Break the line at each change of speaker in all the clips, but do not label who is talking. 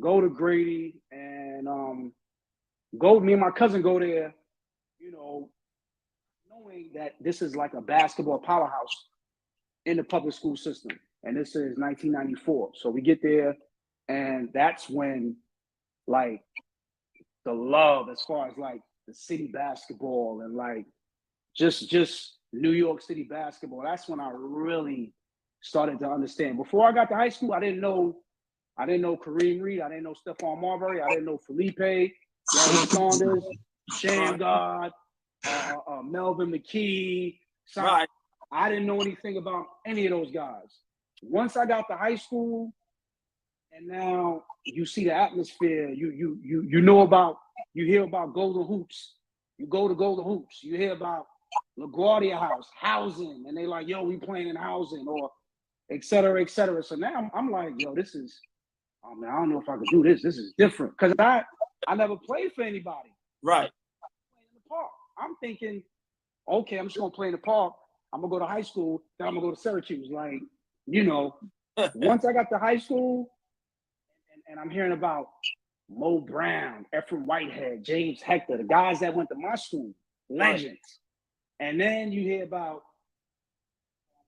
go to Grady and go. Me and my cousin go there. You know, knowing that this is like a basketball powerhouse in the public school system, and this is 1994. So we get there, and that's when like the love as far as like the city basketball and like just New York City basketball. That's when I really started to understand. Before I got to high school, I didn't know Kareem Reed, I didn't know Stephon Marbury, I didn't know Felipe, Larry Saunders, Sham God, Melvin McKee.
Right.
I didn't know anything about any of those guys. Once I got to high school, and now you see the atmosphere, you know about, you hear about Golden Hoops. You go to Golden Hoops, you hear about LaGuardia House, housing, and they like, yo, we playing in housing, or et cetera, et cetera. So now I'm like, yo, this is, oh man, I don't know if I could do this. This is different. Because I never played for anybody.
Right.
In the park. I'm thinking, okay, I'm just gonna play in the park. I'm gonna go to high school, then I'm gonna go to Syracuse. Like, you know, once I got to high school, and I'm hearing about Mo Brown, Ephraim Whitehead, James Hector, the guys that went to my school, legends. Right. And then you hear about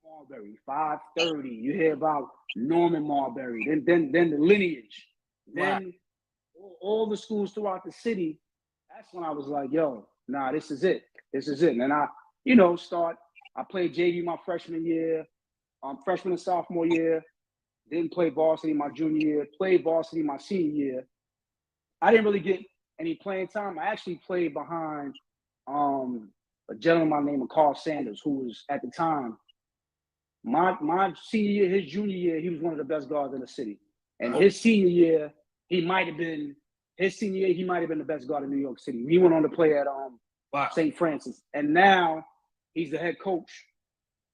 Marbury, 530. You hear about Norman Marbury, then the lineage, then all the schools throughout the city. That's when I was like, yo, nah, this is it. This is it. And I, you know, I played JV my freshman year, freshman and sophomore year, didn't play varsity my junior year, played varsity my senior year. I didn't really get any playing time. I actually played behind a gentleman by the name of Carl Sanders, who was at the time, my senior year, his junior year, he was one of the best guards in the city. And his senior year, he might have been the best guard in New York City. He went on to play at St. Francis. And now he's the head coach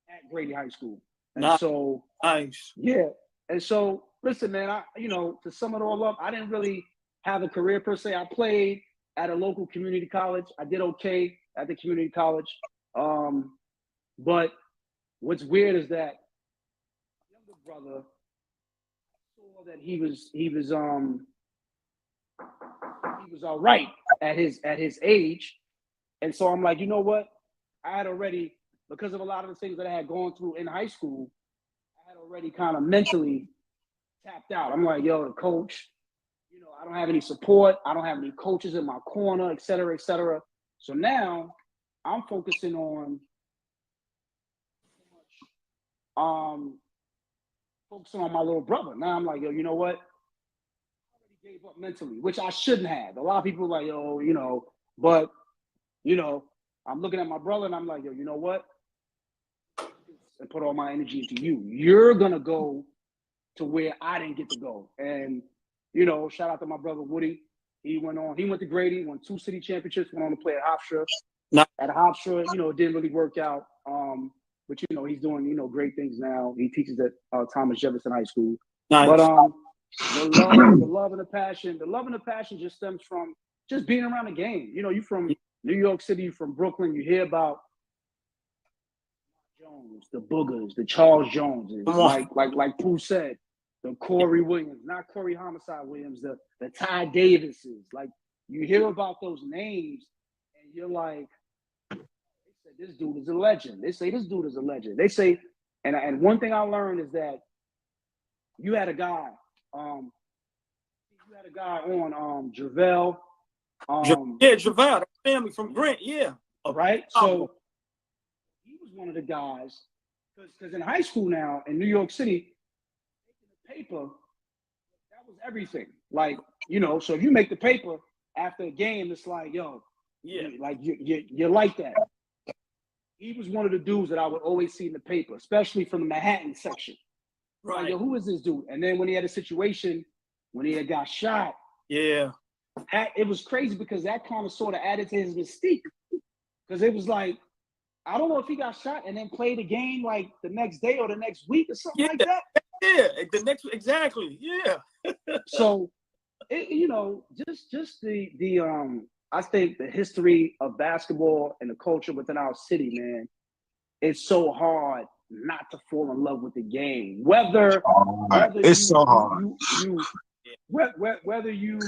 at Grady High School. And so,
nice.
Yeah. And so, listen, man, to sum it all up, I didn't really have a career per se. I played at a local community college. I did okay at the community college. But what's weird is that my younger brother, I saw that he was all right at his age. And so I'm like, you know what? I had already, because of a lot of the things that I had gone through in high school, I had already kind of mentally tapped out. I'm like, yo, the coach, I don't have any support. I don't have any coaches in my corner, et cetera, et cetera. So now I'm focusing on my little brother. Now I'm like, yo, you know what? I already gave up mentally, which I shouldn't have. A lot of people are like, yo, but, I'm looking at my brother and I'm like, yo, you know what? And put all my energy into you. You're going to go to where I didn't get to go. And, shout out to my brother Woody. He went to Grady, won 2 city championships, went on to play at Hofstra. At Hofstra, it didn't really work out. But, he's doing, great things now. He teaches at Thomas Jefferson High School.
Nice.
But the love and the passion just stems from just being around the game. You from New York City, you from Brooklyn, you hear about Jones, the Boogers, the Charles Joneses, like Pooh said, the Corey Williams, not Corey Homicide Williams, the Ty Davises. Like, you hear about those names and you're like, they say this dude is a legend. They say this dude is a legend. They say, and one thing I learned is that you had a guy on Javale.
Javale, the family from Grant, yeah.
Right? So he was one of the guys, because in high school now, in New York City, making the paper, that was everything. Like, so if you make the paper after a game, it's like, yo, yeah, like you're like that. He was one of the dudes that I would always see in the paper, especially from the Manhattan section. Right. Like, yo, who is this dude? And then when he had a situation, when he had got shot,
yeah,
it was crazy because that kind of sort of added to his mystique. Because it was like, I don't know if he got shot and then played a game like the next day or the next week or something like that.
Yeah, exactly. Yeah.
So, just the I think the history of basketball and the culture within our city, man, it's so hard not to fall in love with the game. Whether
it's so hard.
whether you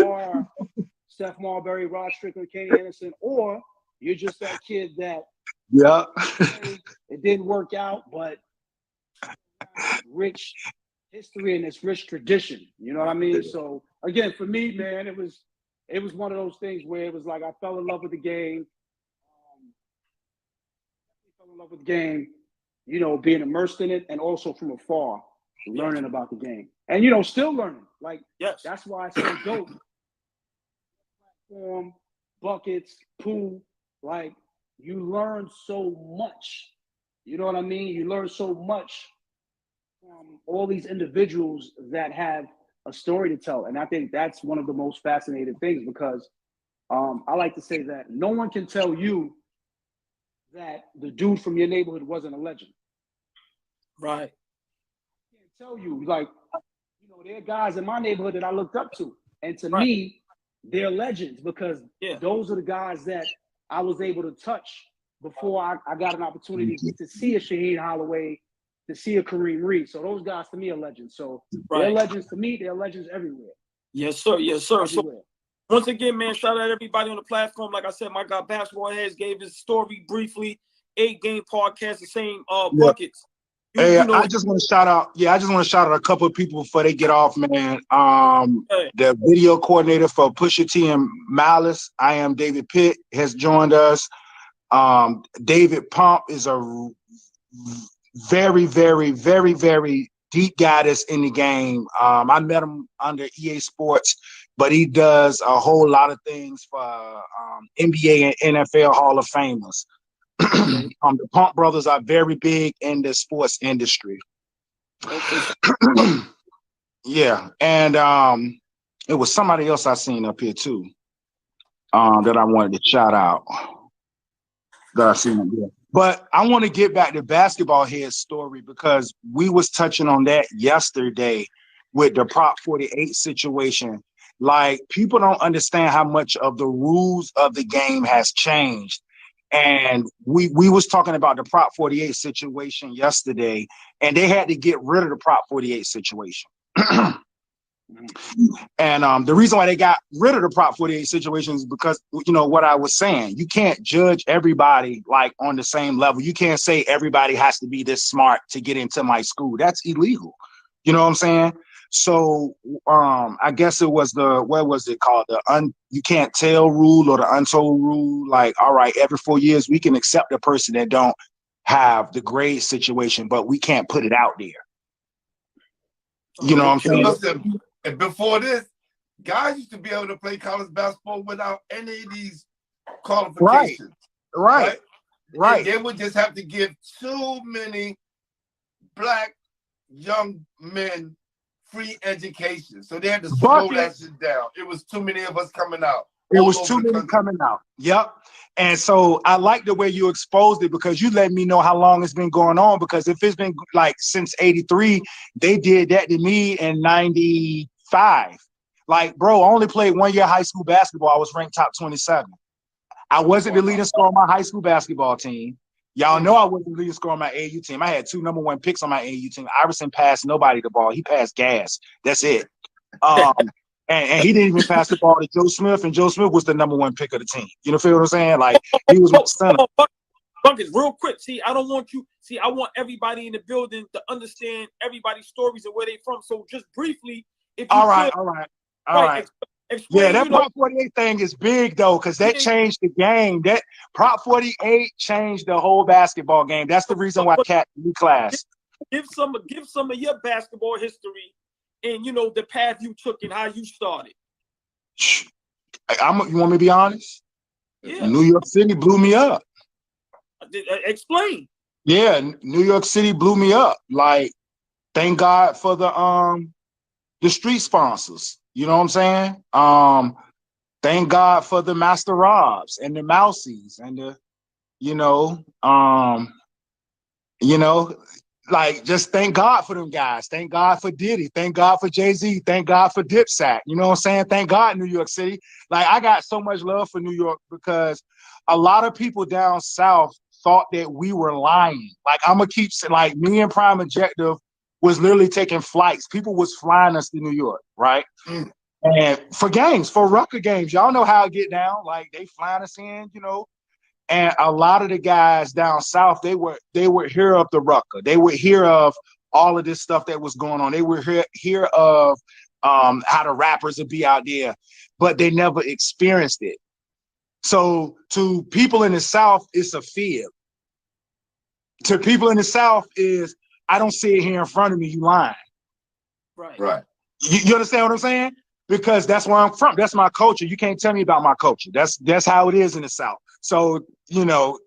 are Steph Marbury, Rod Strickland, Kenny Anderson, or you're just that kid that it didn't work out, but rich history and this rich tradition. You know what I mean? So again, for me, man, it was one of those things where it was like I fell in love with the game. You know, being immersed in it, and also from afar, learning about the game, and you know, still learning. Like, that's why it's so dope. Buckets, pool, like you learn so much. You know what I mean? You learn so much from all these individuals that have a story to tell, and I think that's one of the most fascinating things because I like to say that no one can tell you that the dude from your neighborhood wasn't a legend.
Right.
I can't tell you, like, you know, there are guys in my neighborhood that I looked up to. And to me, they're legends because those are the guys that I was able to touch before I got an opportunity to see a Shaheen Holloway, to see a Kareem Reed. So those guys to me are legends. So they're legends to me, they're legends everywhere.
Yes, sir. Yes, sir. Everywhere. So once again, man, shout out everybody on the platform. Like I said, my guy Basketball Heads gave his story briefly. 8-game podcast, the same buckets.
I just want to shout out. I just want to shout out a couple of people before they get off, man. The video coordinator for Pusha T and Malice, I am David Pitt, has joined us. David Pomp is a very, very, very, very deep guy that's in the game. I met him under EA Sports, but he does a whole lot of things for NBA and NFL Hall of Famers. The Pomp brothers are very big in the sports industry. Yeah, and it was somebody else I seen up here too that I wanted to shout out that I seen up here. But I want to get back to Basketball Head story because we was touching on that yesterday with the Prop 48 situation. Like, people don't understand how much of the rules of the game has changed. And we was talking about the Prop 48 situation yesterday, and they had to get rid of the Prop 48 situation. And the reason why they got rid of the Prop 48 situation is because, you know, what I was saying, you can't judge everybody like on the same level. You can't say everybody has to be this smart to get into my school. That's illegal. You know what I'm saying? So I guess it was what was it called? You can't tell rule or the untold rule. Like, all right, every 4 years we can accept a person that don't have the grade situation, but we can't put it out there. You know what I'm saying?
Listen, and before this, guys used to be able to play college basketball without any of these qualifications.
Right.
They would just have to give too many black young men free education. So they had to slow that shit down. It was too many of us coming out.
It was too many coming out. Yep. And so I like the way you exposed it because you let me know how long it's been going on. Because if it's been like since 83, they did that to me in 95. Like, bro, I only played 1 year high school basketball. I was ranked top 27. I wasn't the leading scorer on my high school basketball team. Y'all know I wasn't the leading scorer on my AAU team. I had 2 number 1 picks on my AAU team. Iverson passed nobody the ball. He passed gas. That's it. And he didn't even pass the ball to Joe Smith, and Joe Smith was the number 1 pick of the team. You know, feel what I'm saying? Like, he was my center.
Buckets, real quick. See, I don't want you. See, I want everybody in the building to understand everybody's stories and where they from. So just briefly, if you
all right.
Explain,
that Prop 48 thing is big though, because that changed the game. That Prop 48 changed the whole basketball game. That's the reason why Cat new class.
Give some of your basketball history and you know the path you took and how you started.
You want me to be honest?
Yeah.
New York City blew me up.
Explain.
Yeah, New York City blew me up. Like, thank God for the street sponsors. You know what I'm saying? Thank God for the Master Robs and the Mousies and the, like, just thank God for them guys. Thank God for Diddy. Thank God for Jay-Z. Thank God for Dipsack. You know what I'm saying? Thank God, New York City. Like, I got so much love for New York because a lot of people down south thought that we were lying. Like, I'm going to keep saying, like, me and Prime Objective, was literally taking flights. People was flying us to New York, right? And for games, for Rucker games, y'all know how it get down. Like they flying us in, you know. And a lot of the guys down south, they would hear of the Rucker. They would hear of all of this stuff that was going on. They would hear of how the rappers would be out there, but they never experienced it. So to people in the South, it's a fib. To people in the South is, I don't see it here in front of me, you lying.
Right.
You understand what I'm saying? Because that's where I'm from. That's my culture. You can't tell me about my culture. That's how it is in the South. So, you know,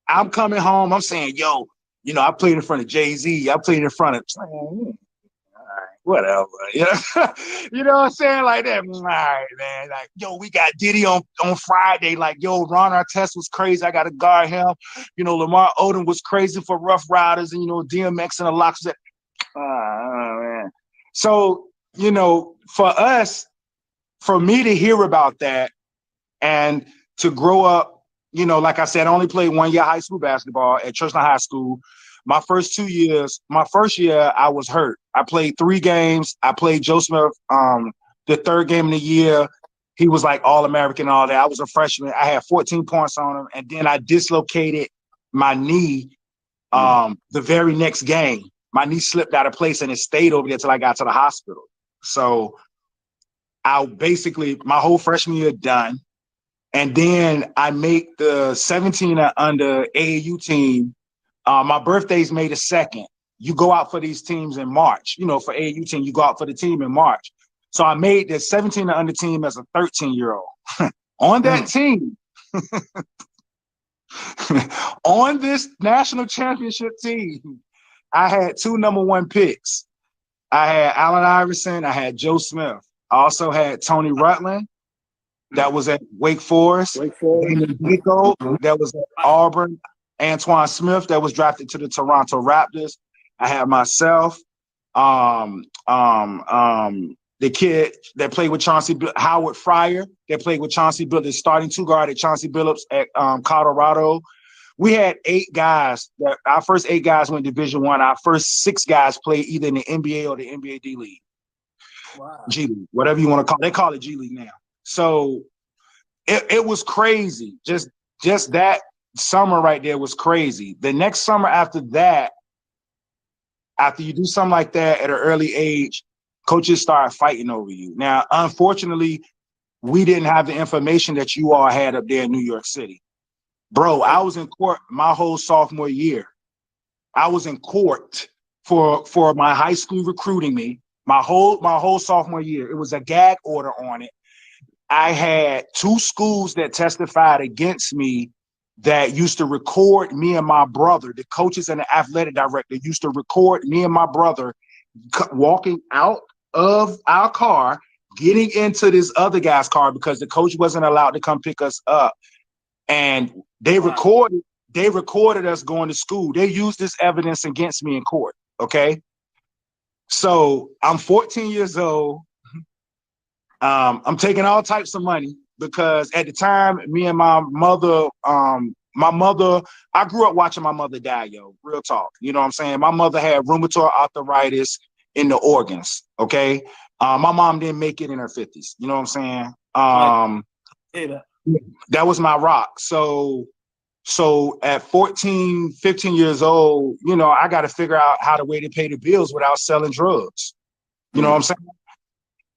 I'm coming home, I'm saying, yo, you know, I played in front of Jay-Z. I played in front of, whatever, you know, you know what I'm saying? Like that, all right, man. Like, yo, we got Diddy on Friday. Like, yo, Ron Artest was crazy. I got to guard him. You know, Lamar Odom was crazy for Rough Riders, and you know, DMX and the Locks. Man. So, you know, for us, for me to hear about that and to grow up, you know, like I said, I only played 1 year high school basketball at Churchland High School. My first 2 years, my first year, I was hurt. I played 3 games. I played Joe Smith the 3rd game of the year. He was like All-American and all that. I was a freshman. I had 14 points on him. And then I dislocated my knee the very next game. My knee slipped out of place and it stayed over there till I got to the hospital. So I basically, my whole freshman year done. And then I make the 17 and under AAU team. My birthday's May the 2nd. You go out for these teams in March. You know, for AAU team, you go out for the team in March. So I made the 17 and under team as a 13-year-old. On that team, on this national championship team, I had 2 number 1 picks. I had Allen Iverson. I had Joe Smith. I also had Tony Rutland. That was at Wake Forest. Damon Biko, that was at Auburn. Antoine Smith, that was drafted to the Toronto Raptors. I had myself, the kid that played with Chauncey, Howard Fryer, that played with Chauncey Billups, starting 2 guard at Chauncey Billups at Colorado. We had 8 guys. Our first 8 guys went Division I. Our first 6 guys played either in the NBA or the NBA D League. Wow. G League, whatever you want to call it. They call it G League now. So it was crazy. Just that summer right there was crazy. The next summer after that, after you do something like that at an early age, coaches start fighting over you. Now, unfortunately, we didn't have the information that you all had up there in New York City. Bro, I was in court my whole sophomore year. I was in court for my high school recruiting me my whole sophomore year. It was a gag order on it. I had 2 schools that testified against me that used to record me and my brother. The coaches and the athletic director used to record me and my brother walking out of our car, getting into this other guy's car because the coach wasn't allowed to come pick us up. And they recorded us going to school. They used this evidence against me in court. Okay. So I'm 14 years old. I'm taking all types of money because at the time, me and my mother, I grew up watching my mother die, yo, real talk. You know what I'm saying? My mother had rheumatoid arthritis in the organs, okay? My mom didn't make it in her 50s. You know what I'm saying? That was my rock. So at 14, 15 years old, you know, I got to figure out how to way to pay the bills without selling drugs. You know what I'm saying?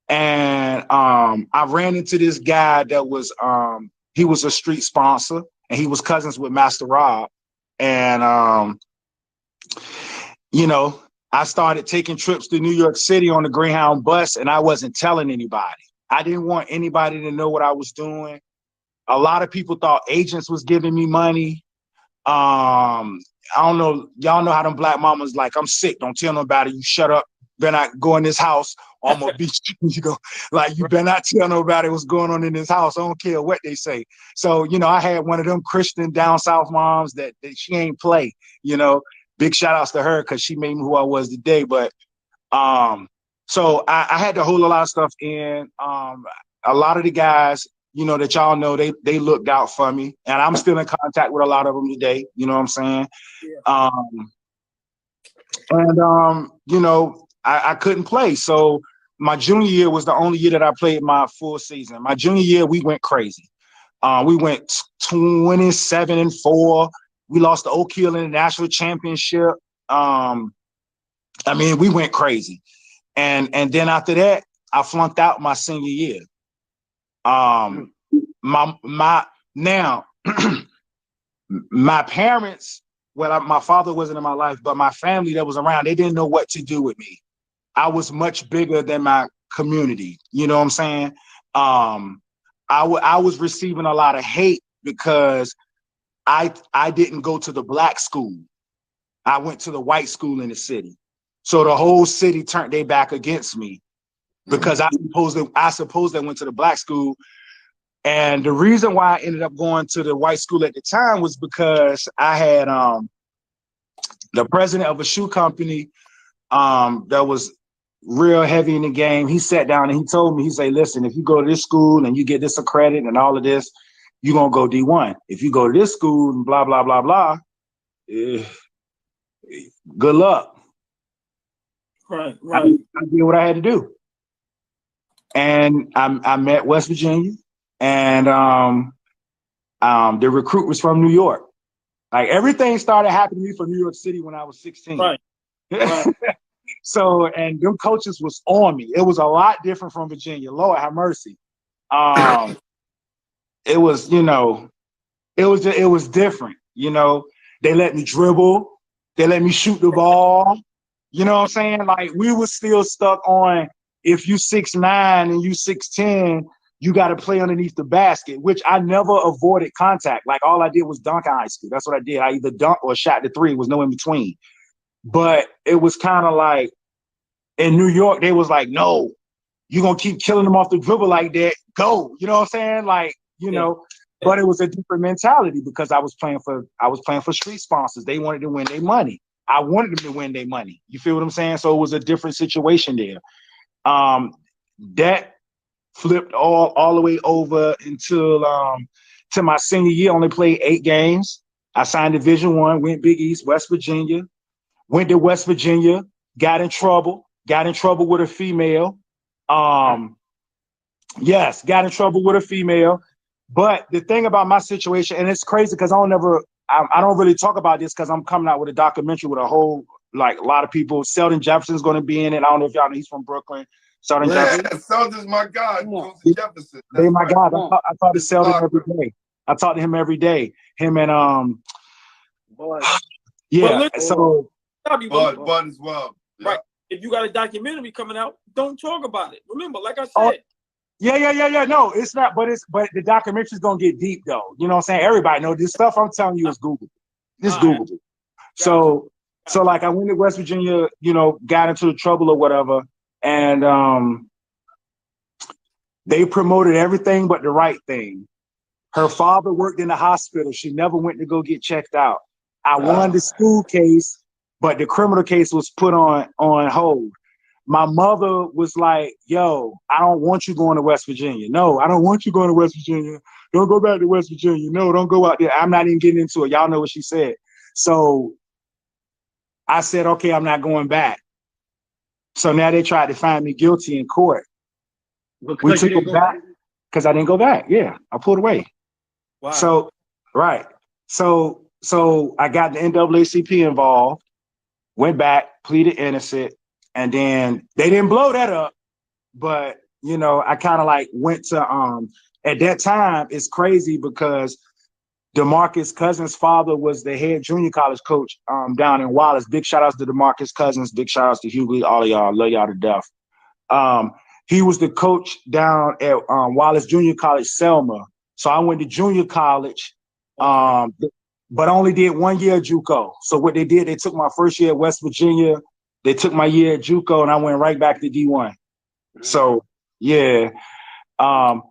And I ran into this guy that was he was a street sponsor and he was cousins with Master Rob. And you know, I started taking trips to New York City on the Greyhound bus and I wasn't telling anybody. I didn't want anybody to know what I was doing. A lot of people thought agents was giving me money. I don't know. Y'all know how them black mamas like, I'm sick. Don't tell nobody. You shut up. Better not go in this house or I'm gonna beat you. You go, like, you better not tell nobody what's going on in this house. I don't care what they say. So, you know, I had one of them Christian down south moms that she ain't play, you know. Big shout outs to her because she made me who I was today. But so I had to hold a lot of stuff in. A lot of the guys, you know, that y'all know, they looked out for me. And I'm still in contact with a lot of them today. You know what I'm saying? Yeah. And you know, I couldn't play. So my junior year was the only year that I played my full season. My junior year, we went crazy. We went 27-4. We lost the Oak Hill in the national championship. I mean, we went crazy. And then after that, I flunked out my senior year. My now my parents, well, my father wasn't in my life, but my family that was around, they didn't know what to do with me. I was much bigger than my community. You know what I'm saying? I was receiving a lot of hate because I didn't go to the black school. I went to the white school in the city. So the whole city turned their back against me because I supposed I went to the black school. And the reason why I ended up going to the white school at the time was because I had the president of a shoe company that was real heavy in the game. He sat down and he told me, he said, listen, if you go to this school and you get this accredited and all of this, you're going to go D1. If you go to this school and blah, blah, blah, blah, good luck.
Right.
I did what I had to do. And I met West Virginia, and the recruit was from New York. Like everything started happening to me from New York City when I was 16.
Right.
So, and them coaches was on me. It was a lot different from Virginia. Lord have mercy. It was, you know, it was different. You know, they let me dribble. They let me shoot the ball. You know what I'm saying? Like we were still stuck on, if you 6'9" and you 6'10", you got to play underneath the basket, which I never avoided contact. Like all I did was dunk in high school. That's what I did. I either dunked or shot the three. It was no in between. But it was kind of like in New York, they was like, no, you're going to keep killing them off the dribble like that. Go. You know what I'm saying? Like, you know, but it was a different mentality because I was playing for street sponsors. They wanted to win their money. I wanted them to win their money. You feel what I'm saying? So it was a different situation there. That flipped all the way over until to my senior year. Only played 8 games. I signed Division I, went Big East, West Virginia. Went to West Virginia, got in trouble with a female. Yes, got in trouble with a female. But the thing about my situation, and it's crazy because I don't really talk about this because I'm coming out with a documentary with a whole, like a lot of people. Selden Jefferson's going to be in it. I don't know if y'all know, he's from Brooklyn. Selden Jefferson.
Selden's my guy. Jefferson.
They my God. I talk to Selden every day. I talk to him every day. Him and
boy.
Yeah. So
Bud as well. Yeah.
Right. If you got a documentary coming out, don't talk about it. Remember, like I said.
Yeah. No, it's not, but the documentary's gonna get deep though. You know what I'm saying? Everybody know this stuff I'm telling you is Google. It's Google. So like I went to West Virginia, you know, got into the trouble or whatever, and they promoted everything but the right thing. Her father worked in the hospital. She never went to go get checked out. I won the school case, but the criminal case was put on hold. My mother was like, yo, I don't want you going to West Virginia. No, I don't want you going to West Virginia. Don't go back to West Virginia. No, don't go out there. I'm not even getting into it. Y'all know what she said. So I said, okay, I'm not going back. So now they tried to find me guilty in court. We took it back because I didn't go back. Yeah, I pulled away.
Wow.
So, right. So I got the NAACP involved, went back, pleaded innocent, and then they didn't blow that up. But, you know, I kind of like went to, at that time, it's crazy because DeMarcus Cousins' father was the head junior college coach down in Wallace. Big shout outs to DeMarcus Cousins. Big shout outs to Hughley. All of y'all. Love y'all to death. He was the coach down at Wallace Junior College, Selma. So I went to junior college, but only did 1 year at JUCO. So what they did, they took my first year at West Virginia. They took my year at JUCO, and I went right back to D1. So, yeah. The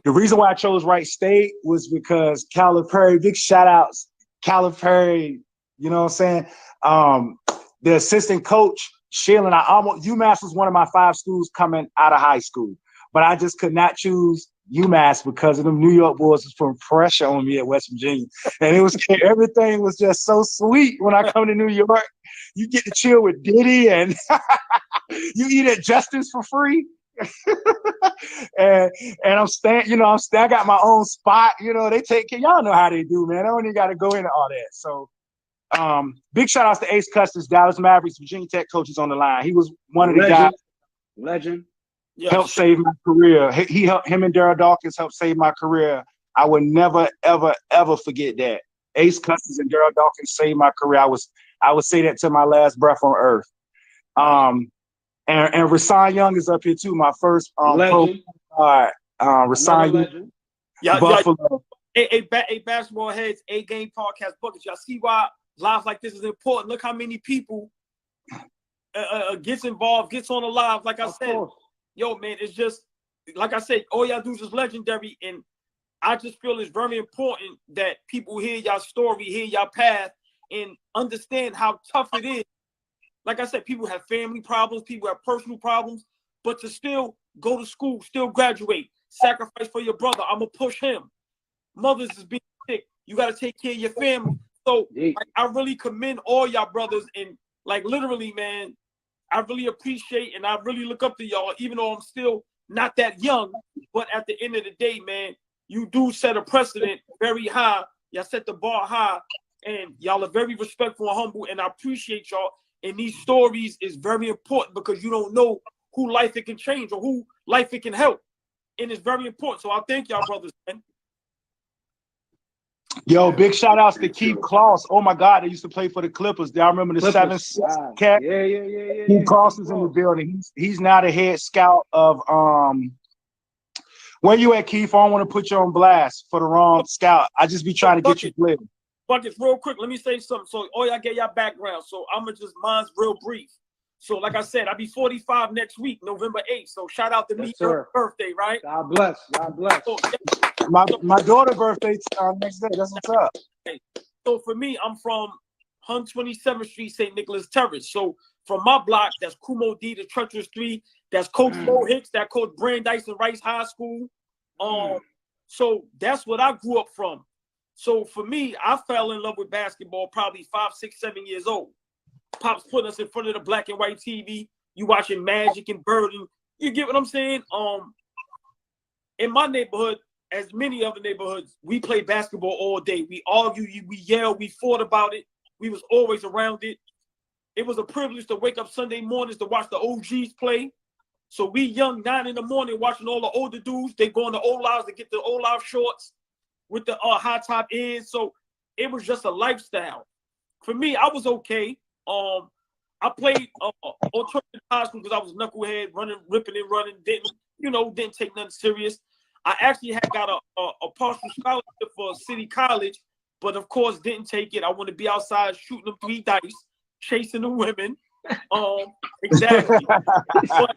reason why I chose Wright State was because Calipari, big shout outs, Calipari, you know what I'm saying? The assistant coach, Sheila, UMass was one of my 5 schools coming out of high school, but I just could not choose UMass because of them New York boys was putting pressure on me at West Virginia. And it was everything was just so sweet when I come to New York. You get to chill with Diddy and you eat at Justin's for free. and I'm staying, I got my own spot. They take care. Y'all know how they do, man. I don't even got to go into all that. So, big shout outs to Ace Custis, Dallas Mavericks, Virginia Tech coaches on the line. He was one of the guys.
Legend.
Helped save my career. Him and Daryl Dawkins helped save my career. I would never, ever, ever forget that. Ace Custis and Daryl Dawkins saved my career. I would say that to my last breath on earth. And Rasan Young is up here too. My first
legend.
Rasan Young.
Buffalo. A basketball heads, a game podcast buckets. Y'all see why live like this is important. Look how many people gets involved, gets on the live. Like I said, yo, man, it's just like I said, all y'all do is legendary, and I just feel it's very important that people hear y'all story, hear y'all path, and understand how tough it is. Like I said, people have family problems, people have personal problems, but to still go to school, still graduate, sacrifice for your brother. I'm gonna push him. Mothers is being sick. You got to take care of your family. So I really commend all y'all brothers, and like literally, man, I really appreciate and I really look up to y'all, even though I'm still not that young. But at the end of the day, man, you do set a precedent very high. Y'all set the bar high, and y'all are very respectful and humble, and I appreciate y'all. And these stories is very important because you don't know who life it can change or who life it can help. And it's very important. So I thank y'all, brothers, man.
Yo, big shout outs to Keith Kloss. Oh my God, they used to play for the Clippers. I remember the 7-6 cat.
Yeah.
Keith Kloss is in the building. He's now the head scout of where you at, Keith? I don't want to put you on blast for the wrong scout. I just be trying to get you played.
Buckets, real quick, let me say something. So all y'all get y'all background. So I'm gonna just mine's real brief. So like I said, I'll be 45 next week, November 8th. So shout out to me, birthday, right?
God bless.
So,
my daughter's birthday next day. That's what's up.
So for me, I'm from 127th Street, St. Nicholas Terrace. So from my block, that's Kumo D, the Treacherous 3. That's Coach Mo Hicks, that Coach Brandeis and Rice High School. So that's what I grew up from. So for me, I fell in love with basketball probably 5, 6, 7 years old. Pops put us in front of the black and white TV. You watching Magic and Bird. You get what I'm saying? In my neighborhood, as many other neighborhoods, we play basketball all day. We argue, we yell, we fought about it. We was always around it. It was a privilege to wake up Sunday mornings to watch the OGs play. So we young, 9 in the morning, watching all the older dudes. They go on the O-Lives to get the O-Live shorts with the high top ends. So it was just a lifestyle. For me, I was okay. I played alternative high school because I was knucklehead, running, ripping and running. Didn't take nothing serious. I actually had got a partial scholarship for City College, but of course didn't take it. I want to be outside shooting them 3 dice, chasing the women. Exactly. But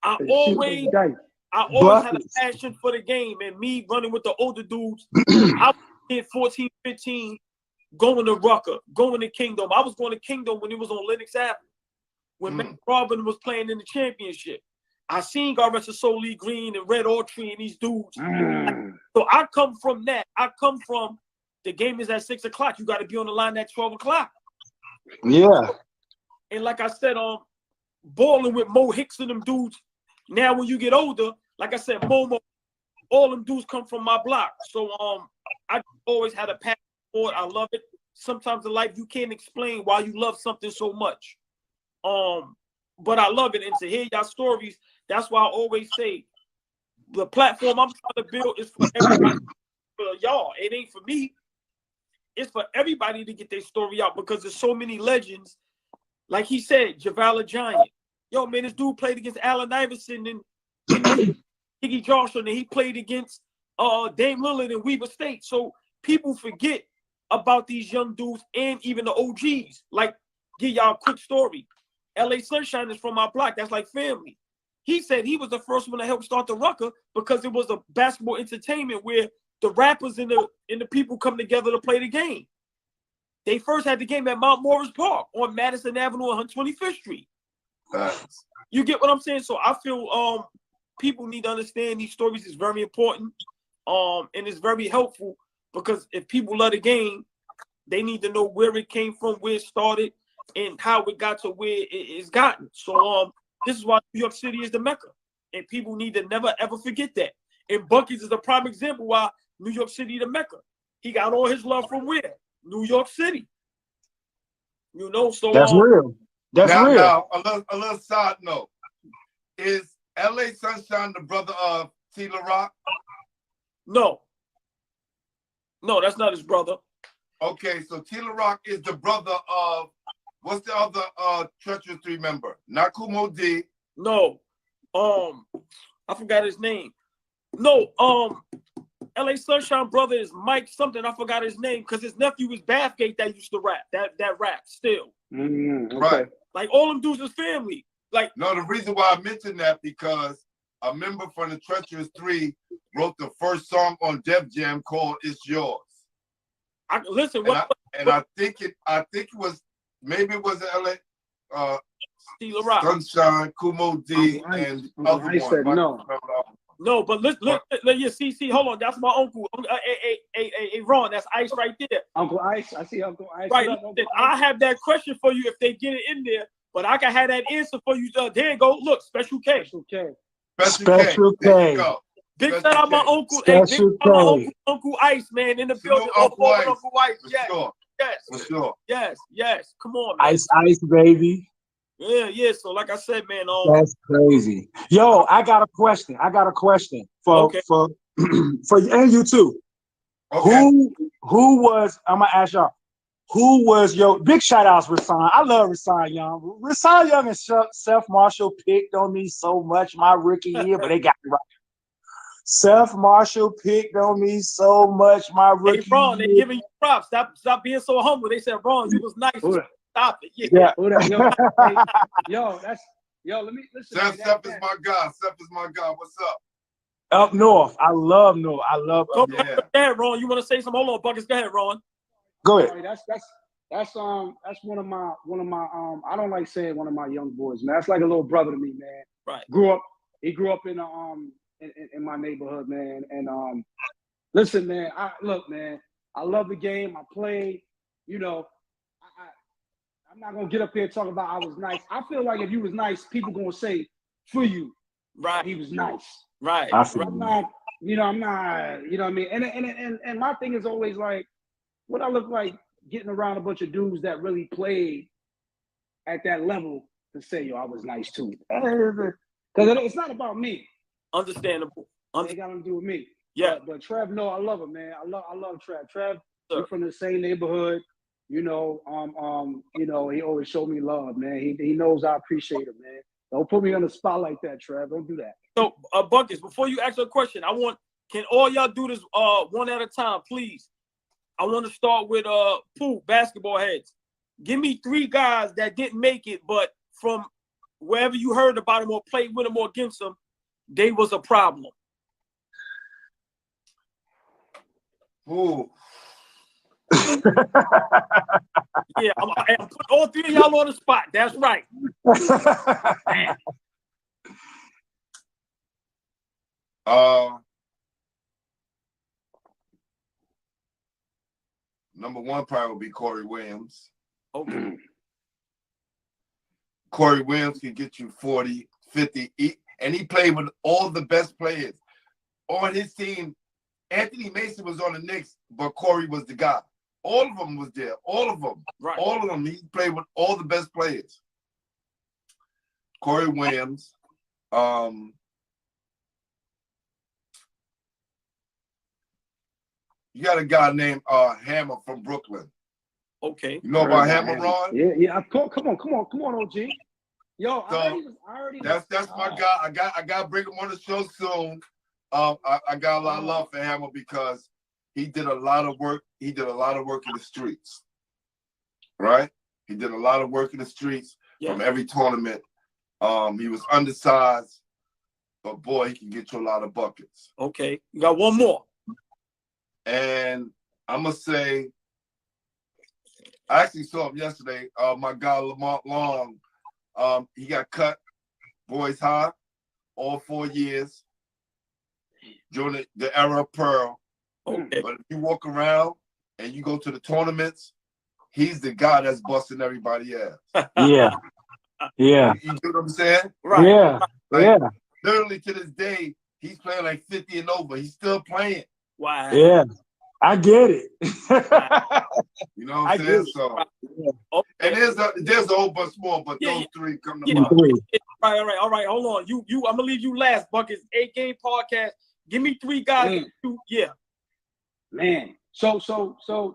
I always had a passion for the game, and me running with the older dudes. I was 14, 15, going to Rucker, going to Kingdom. I was going to Kingdom when it was on Lenox Avenue, when Matt Robin was playing in the championship. I seen God rest his soul, Lee Green and Red Autry and these dudes. So I come from that. I come from the game is at 6 o'clock. You got to be on the line at 12 o'clock.
Yeah.
And like I said, balling with Mo Hicks and them dudes. Now when you get older, like I said, Momo, all them dudes come from my block. So I always had a passion for it. I love it. Sometimes in life you can't explain why you love something so much. But I love it. And to hear y'all stories, that's why I always say the platform I'm trying to build is for everybody. For y'all. It ain't for me. It's for everybody to get their story out because there's so many legends. Like he said, Javala Giant. Yo, man, this dude played against Allen Iverson and Iggy Johnson, and he played against Dame Lillard and Weaver State. So people forget about these young dudes and even the OGs. Like, give y'all a quick story. LA Sunshine is from my block. That's like family. He said he was the first one to help start the Rucker because it was a basketball entertainment where the rappers and the people come together to play the game. They first had the game at Mount Morris Park on Madison Avenue and 125th Street. You get what I'm saying? So I feel people need to understand these stories is very important. And it's very helpful because if people love the game, they need to know where it came from, where it started, and how it got to where it's gotten. So this is why New York City is the Mecca, and people need to never ever forget that. And Buckets is a prime example why New York City the Mecca. He got all his love from where? New York City. You know, so
that's real. That's real.
Now, a little side note. Is LA Sunshine the brother of T. La Rock?
No, that's not his brother.
Okay, so T. La Rock is the brother of, what's the other Treacherous 3 member? Not Kumo D.
No, I forgot his name. No, LA Sunshine brother is Mike something. I forgot his name because his nephew was Bathgate that used to rap. That rap still.
Okay.
Right.
Like all them dudes is family. Like
no, the reason why I mentioned that because a member from the Treacherous 3 wrote the first song on Def Jam called "It's Yours."
I
think it was maybe it was LA
T. La Rock.
Sunshine, Kumo D, and other
I said
one.
no.
No, but let's see, hold on. That's my uncle. Hey, Ron, that's Ice right there.
Uncle Ice, I see Uncle Ice.
Right, listen, I have that question for you if they get it in there, but I can have that answer for you. There you go. Look, Special K.
Special K.
Special
There
K.
you go.
Big
Special
shout out my
K.
uncle. Hey, big
Special
shout out my
K.
Uncle Ice, man, in the
Salute
building.
Uncle Ice.
Uncle Ice.
For
Yes,
sure.
yes,
For sure.
yes. Come on, man.
Ice, baby.
Yeah. So, like I said, man,
That's crazy. Yo, I got a question. For for you and you too.
Okay.
Who was? I'm gonna ask y'all. Who was your big shout outs, Rasan? I love Rasan Young. Rasan Young and Seth Marshall picked on me so much my rookie year, but they got me right. Seth Marshall picked on me so much my rookie
Hey, Ron,
year.
they giving you props. Stop being so humble. They said, Ron, you was nice. Stop it.
Yeah.
Let me listen.
Seth is my guy. Seth is my guy. What's up?
Up north. I love north.
Go
yeah.
ahead, Ron. You want to say something? Hold on, Buckets. Go ahead, Ron.
Go ahead.
That's one of my I don't like saying one of my young boys, man. That's like a little brother to me, man.
Right.
He grew up in my neighborhood, man. And listen, man, look, man, I love the game. I play, you know, I'm not gonna get up here and talk about I was nice. I feel like if you was nice, people gonna say for you,
right?
He was nice,
right?
I'm not, you know what I mean. And my thing is always like, what I look like getting around a bunch of dudes that really played at that level to say, yo, I was nice too, because it's not about me.
Understandable.
It got nothing to do with me.
Yeah,
but Trev, no, I love him, man. I love Trev. Trev, we're from the same neighborhood. You know, he always showed me love, man. He knows I appreciate him, man. Don't put me on the spot like that, Trev. Don't do that.
So, Buckets, before you ask a question, can all y'all do this one at a time, please? I want to start with Pooh, basketball heads. Give me 3 guys that didn't make it, but from wherever you heard about them or played with them or against them, they was a problem.
Ooh.
Yeah, I'm putting all 3 of y'all on the spot. That's right.
Number 1 probably would be Corey Williams.
Okay.
Corey Williams can get you 40, 50, and he played with all the best players on his team. Anthony Mason was on the Knicks, but Corey was the guy. All of them was there. All of them.
Right.
All of them. He played with all the best players. Corey Williams. You got a guy named Hammer from Brooklyn.
Okay.
You know about Hammer, Ron?
Yeah. Come on, OG. Yo,
So, that's my guy. I got to bring him on the show soon. I got a lot of love for Hammer because he did a lot of work. He did a lot of work in the streets, right? He did a lot of work in the streets from every tournament. He was undersized, but boy, he can get you a lot of buckets.
Okay, you got one more.
And I'm gonna say, I actually saw him yesterday. My guy Lamont Long, he got cut boys high all 4 years during the era of Pearl.
Okay.
But if you walk around and you go to the tournaments, he's the guy that's busting everybody ass.
Yeah. Yeah.
You get what I'm saying?
Right.
Yeah.
Like,
Yeah.
literally to this day, he's playing like 50 and over. He's still playing.
Wow.
Yeah. I get it.
You know what
I
I'm
get
saying?
it.
So,
Okay.
and there's a whole bunch more, but
Yeah,
those three come to
yeah.
mind.
All right. Hold on. You. I'm gonna leave you last, Buckets. 8 Game Podcast. Give me 3 guys.
Man. So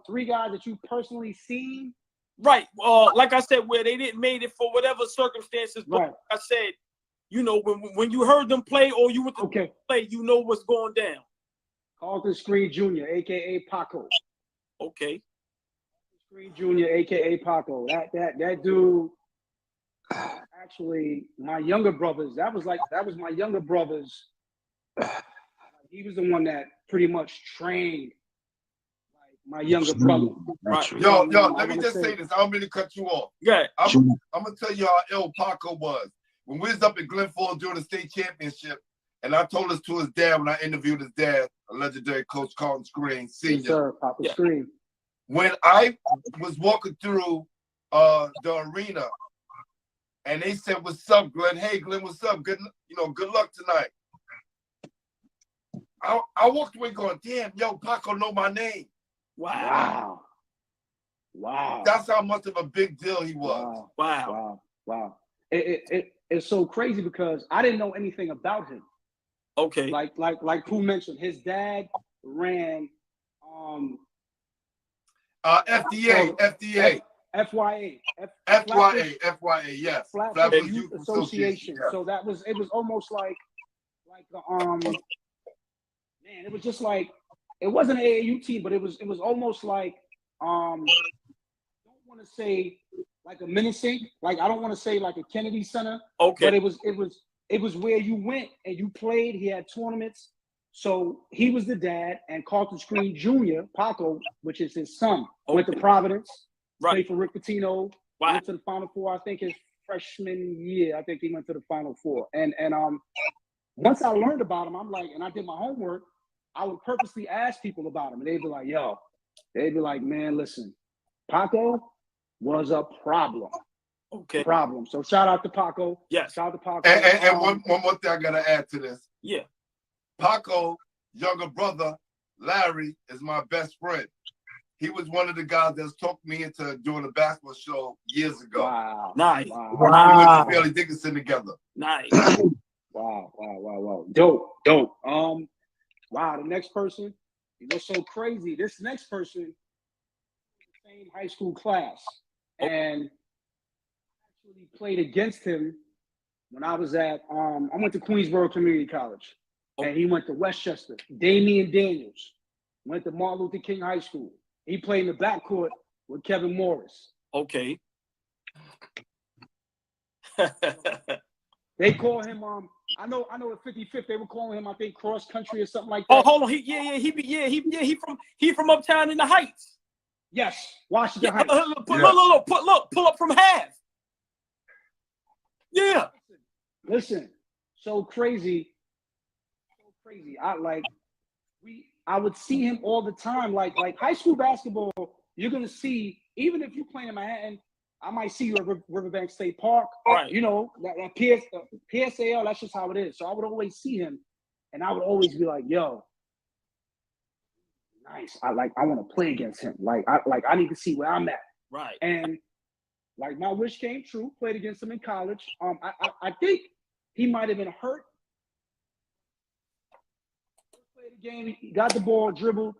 3 guys that you personally seen.
Right. Like I said, where they didn't made it for whatever circumstances. But
Right.
like I said, you know, when you heard them play or you went to
Okay.
play, you know what's going down.
Carlton Screen Jr., aka Paco.
Okay.
Screen Jr., aka Paco. That dude. Actually, my younger brothers. That was my younger brothers. He was the one that pretty much trained my younger brother.
Right.
Yo, let me just say this. I don't mean to cut you off.
Yeah.
I'm gonna tell you how ill Paco was. When we was up at Glen Falls during the state championship, and I told us to his dad when I interviewed his dad, a legendary coach, Carlton Screen, Senior.
Yes, sir, Papa Screen.
When I was walking through the arena, and they said, "What's up, Glenn? Hey, Glenn, what's up? Good luck tonight." I walked away going, "Damn, yo, Paco know my name."
Wow.
That's how much of a big deal he was.
Wow.
It's so crazy because I didn't know anything about him.
Okay.
Like Pooh mentioned, his dad ran
FDA.
FYA,
yes.
Flatbush Youth Association. Yeah. So it was almost like man, it was just like, it wasn't an AAU team, but it was almost like I don't want to say like a Minisink, like I don't want to say like a Kennedy Center.
Okay.
But it was where you went and you played. He had tournaments. So he was the dad, and Carlton Screen Jr., Paco, which is his son, went to Providence, played for Rick Pitino, went to the Final Four. I think his freshman year, I think he went to the Final Four. And once I learned about him, I'm like, and I did my homework, I would purposely ask people about him, and they'd be like, man, listen, Paco was a problem.
Okay.
Problem. So shout out to Paco.
Yes.
Shout out to Paco.
And one more thing I gotta add to this.
Yeah.
Paco's younger brother, Larry, is my best friend. He was one of the guys that talked me into doing a basketball show years ago.
Wow.
Nice.
Wow.
We went to Fairleigh Dickinson together.
Nice.
Wow. Dope. Wow, the next person, it was so crazy. This next person, same high school class. And I actually played against him when I was at I went to Queensboro Community College. And he went to Westchester. Damian Daniels went to Martin Luther King High School. He played in the backcourt with Kevin Morris.
Okay.
They call him I know at 55th they were calling him, I think, cross country or something like
Oh,
that.
hold on. He from Uptown in the Heights.
Yes, Washington Heights.
Look, pull up from half. Yeah.
Listen, so crazy. I would see him all the time. Like high school basketball, you're gonna see, even if you're playing in Manhattan, I might see you at Riverbank State Park.
Right.
You know, that PSAL, that's just how it is. So I would always see him, and I would always be like, yo, nice. I want to play against him. I need to see where I'm at.
Right.
And like my wish came true, played against him in college. I think he might have been hurt. Played the game, he got the ball, dribbled,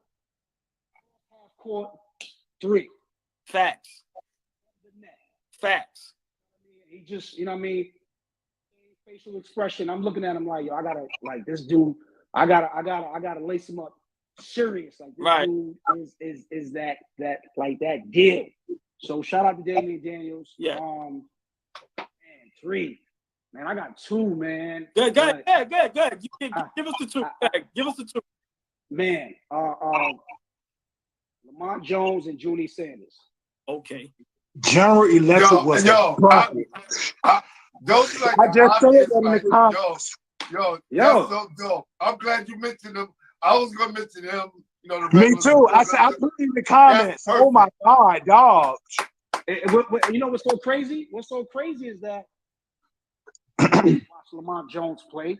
half court, 3.
Facts.
He just, you know what I mean? Facial expression. I'm looking at him like, yo, I gotta, like, this dude, I gotta lace him up serious. Like, this dude is that deal. So shout out to Damian Daniels.
Yeah.
Man, 3. Man, I got 2, man.
Good. Give us the 2. Give us the 2.
Man, Lamont Jones and Junie Sanders.
Okay.
General Electric was
those are like
I just said that in the comments.
Yo, that's so dope. I'm glad you mentioned him. I was gonna mention him, You know, the
Me
regular
too. I
score.
said I put in the comments.
That's
Oh my God, dog.
You know what's so crazy? What's so crazy is that watch Lamont Jones play.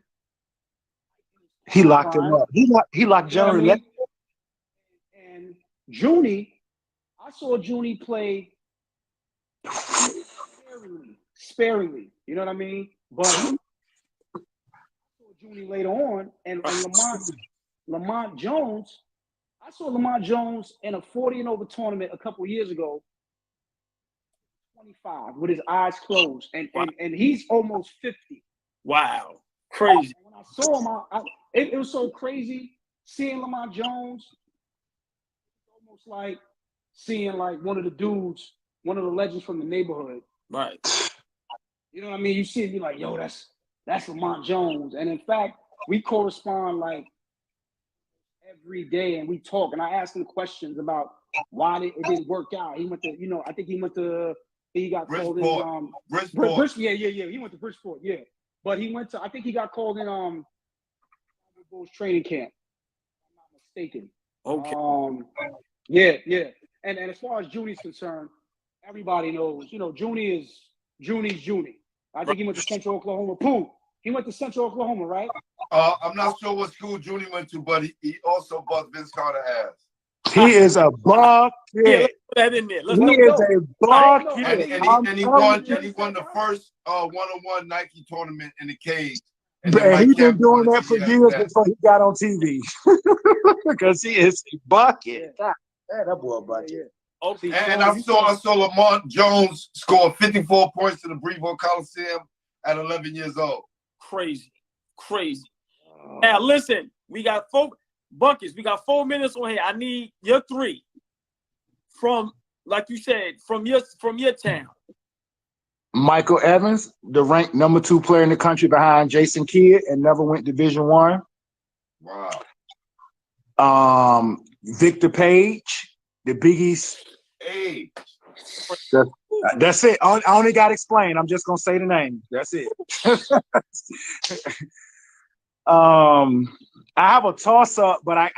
He locked him up. He locked
You know what I
Jerry.
mean? And Junie, I saw Junie play sparingly. You know what I mean? But I saw Junie later on, and Lamont Jones. I saw Lamont Jones in a 40 and over tournament a couple years ago. 25 with his eyes closed, and he's almost 50.
Wow, crazy.
When I saw him, it was so crazy seeing Lamont Jones. Almost like seeing like one of the dudes, one of the legends from the neighborhood.
Right.
You know what I mean? You see it, be like, yo, that's Lamont Jones. And in fact, we correspond like every day, and we talk. And I ask him questions about why it didn't work out. He went to, I think he went to. He got called in.
Bridgeport.
Yeah. He went to Bridgeport. Yeah, but he went to. I think he got called in. Bulls training camp. If I'm not mistaken.
Okay.
Yeah. And as far as Junie's concerned, everybody knows. Junie's Junie. I think he went to Central Oklahoma. Pooh. He went to Central Oklahoma, right?
I'm not sure what school Junie went to, but he also bust Vince Carter ass.
He is a bucket.
Yeah, let's put that in there.
He is a bucket.
And he won the first one-on-one Nike tournament in the cage. And
he's been doing that for years before he got on TV. Because he is a bucket.
Yeah.
That boy a bucket.
Okay.
And I saw Lamont Jones score 54 points to the Brevo Coliseum at 11 years old.
Crazy. Now listen, we got 4 buckets. We got 4 minutes on here. I need your 3 from, like you said, from your town.
Michael Evans, the ranked number 2 player in the country behind Jason Kidd, and never went Division I.
Wow.
Victor Page, the Big East.
Hey.
That's it. I only got to explain. I'm just gonna say the name. That's it. I have a toss-up, but I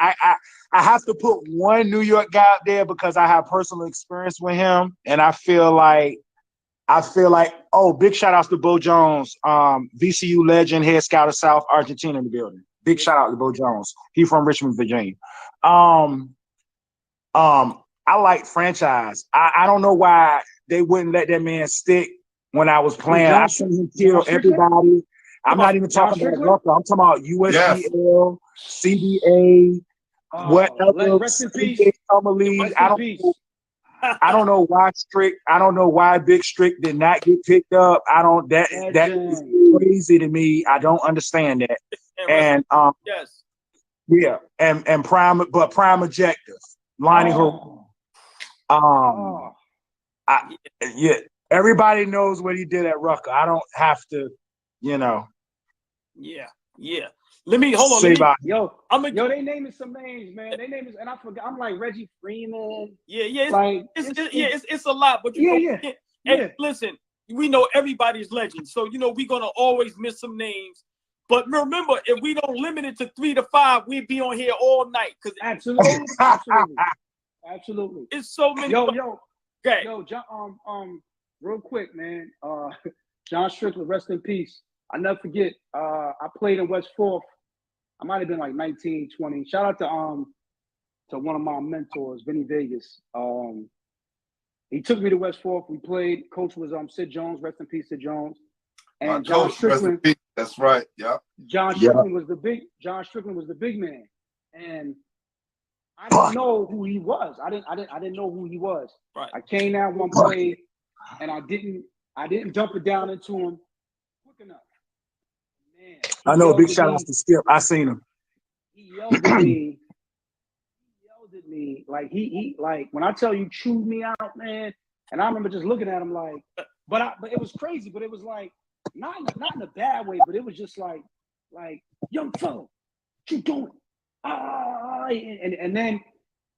have to put one New York guy up there because I have personal experience with him, and I feel like, big shout outs to Bo Jones, VCU legend, head scout of South Argentina in the building. Big shout out to Bo Jones. He from Richmond, Virginia. I like franchise. I don't know why they wouldn't let that man stick when I was playing. I seen him kill everybody. I'm not even talking about Rucker. I'm talking about USBL, CBA, whatever.
Rest in peace.
Summer League. I don't know why Strick. I don't know why Big Strick did not get picked up. That is crazy to me. I don't understand that. And
yes,
yeah, and prime objective lining her. Yeah, everybody knows what he did at Rucker. I don't have to,
Yeah. Let me hold on.
They naming some names, man. They naming, and I forgot. I'm like Reggie Freeman.
It's a lot, but listen, we know everybody's legend, so we're gonna always miss some names. But remember, if we don't limit it to 3 to 5, we'd be on here all night.
Absolutely.
It's so many.
Okay. John, real quick, man. John Strickland, rest in peace. I never forget. I played in West 4th. I might have been like 19, 20. Shout out to one of my mentors, Vinny Vegas. He took me to West 4th. We played. Coach was Sid Jones. Rest in peace, Sid Jones. And John Strickland.
That's right. Yeah.
John Strickland was the big man, and I didn't know who he was. I didn't know who he was.
Right.
I came out one play, and I didn't dump it down into him quick enough. Man,
I know. Big shout out to Skip. I seen him.
He yelled at me. Like he like when I tell you chewed me out, man. And I remember just looking at him like, but it was crazy. But it was like not in a bad way, but it was just like young fella, what you doing? And then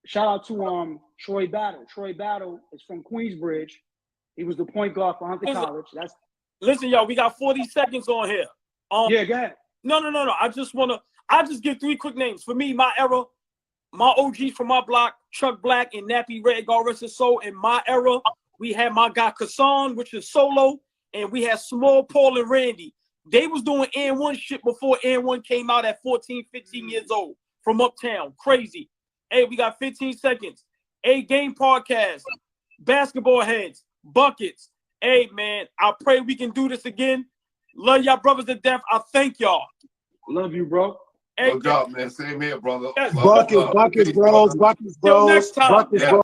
shout out to Troy Battle. Troy Battle is from Queensbridge. He was the point guard for Hunter College.
Listen, y'all, we got 40 seconds on here.
Yeah, go ahead.
No. I just give 3 quick names. For me, my era, my OGs from my block, Chuck Black and Nappy Red, God rest his soul. In my era, we had my guy Kassan, which is solo, and we had Small Paul and Randy. They was doing N1 shit before N1 came out at 14, 15 years old from Uptown. Crazy. Hey, we got 15 seconds. A Game Podcast, Basketball Heads, Buckets. Hey, man, I pray we can do this again. Love y'all brothers to death. I thank y'all.
Love you, bro.
Hey,
No doubt, man. Same here, brother.
Yes.
Buckets, bros,
Till next time.
Buckets, bros.